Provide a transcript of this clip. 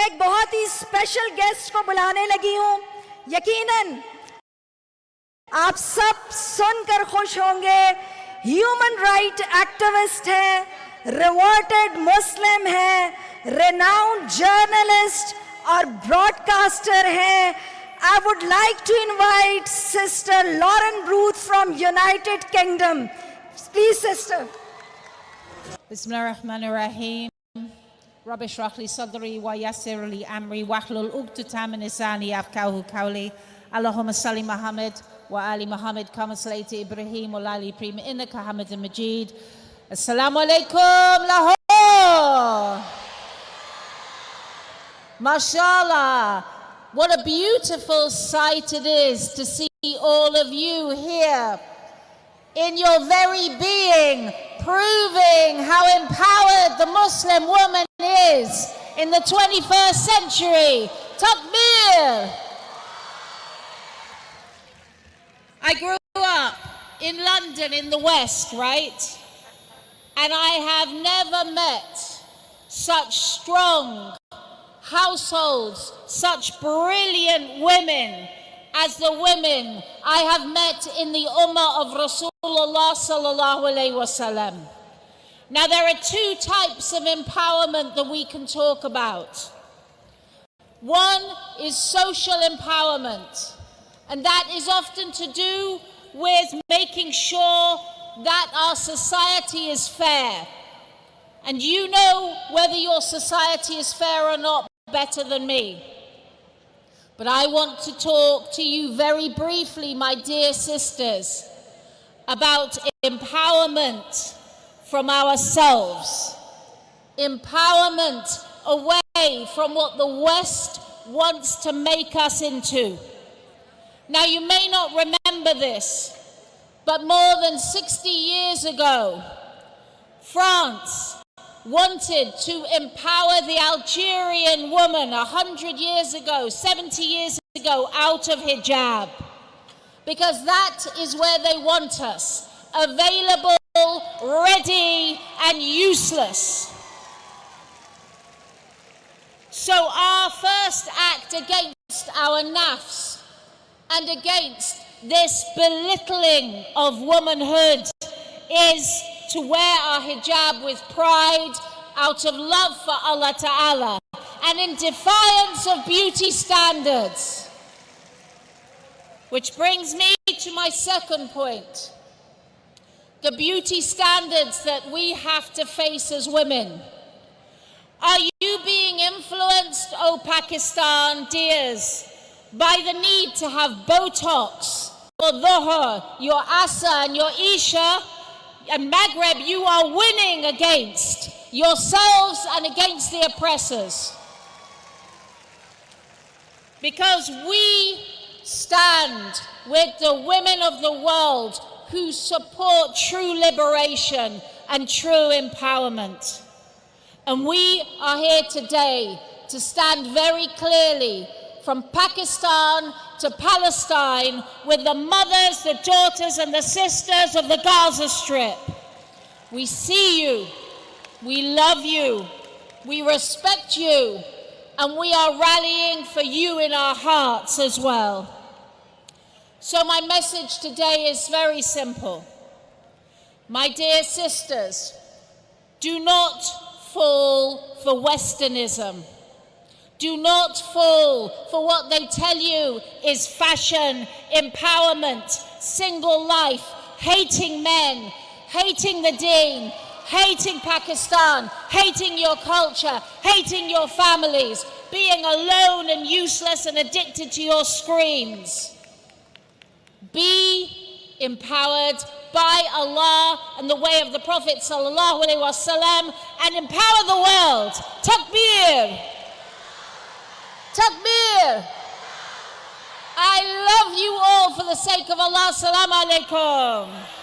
ایک بہت ہی special guest کو بلانے لگی ہوں. یقیناً آپ سب سن کر خوش ہوں گے. ہیومن رائٹ ایکٹیوسٹ ہے, ریورٹڈ مسلم ہے, ریناؤنڈ جرنلسٹ اور براڈکاسٹر ہیں. I would like to invite Sister Lauren Ruth from United Kingdom. Please, Sister. Bismillahirrahmanirrahim. Rabbi shrah li sadri wa yassir li amri wahlul 'uqdatam min lisani yafqahu qawli. Allahumma salli Muhammad wa ali Muhammad kama sallaita Ibrahim wa ali Ibrahim innaka Hamidum Majid. Assalamu alaikum Lahore. Mashallah. What a beautiful sight it is to see all of you here in your very being, proving how empowered the Muslim woman is in the 21st century. Takbir! I grew up in London in the West, right? And I have never met such strong households, such brilliant women as the women I have met in the ummah of Rasulullah sallallahu alaihi wasallam. Now there are two types of empowerment that we can talk about. One is social empowerment, and that is often to do with making sure that our society is fair. And you know whether your society is fair or not better than me. But I want to talk to you very briefly, my dear sisters, about empowerment from ourselves. Empowerment away from what the West wants to make us into. Now, you may not remember this, but more than 60 years ago, France wanted to empower the Algerian woman 100 years ago, 70 years ago, out of hijab. Because that is where they want us, available, ready, and useless. So our first act against our nafs and against this belittling of womanhood is to wear our hijab with pride, out of love for Allah Ta'ala, and in defiance of beauty standards. Which brings me to my second point. The beauty standards that we have to face as women. Are you being influenced, oh Pakistan dears, by the need to have Botox, your Dhuhr, your Asr, and your Isha? And Maghreb, you are winning against yourselves and against the oppressors. Because we stand with the women of the world who support true liberation and true empowerment. And we are here today to stand very clearly from Pakistan to Palestine with the mothers, the daughters, and the sisters of the Gaza Strip. We see you, we love you, we respect you, and we are rallying for you in our hearts as well. So my message today is very simple. My dear sisters, do not fall for Westernism. Do not fall for what they tell you is fashion, empowerment, single life, hating men, hating the deen, hating Pakistan, hating your culture, hating your families, being alone and useless and addicted to your screens. Be empowered by Allah and the way of the Prophet sallallahu alaihi wasallam, and empower the world. Takbir! Takbir! I love you all for the sake of Allah. Assalamu alaikum.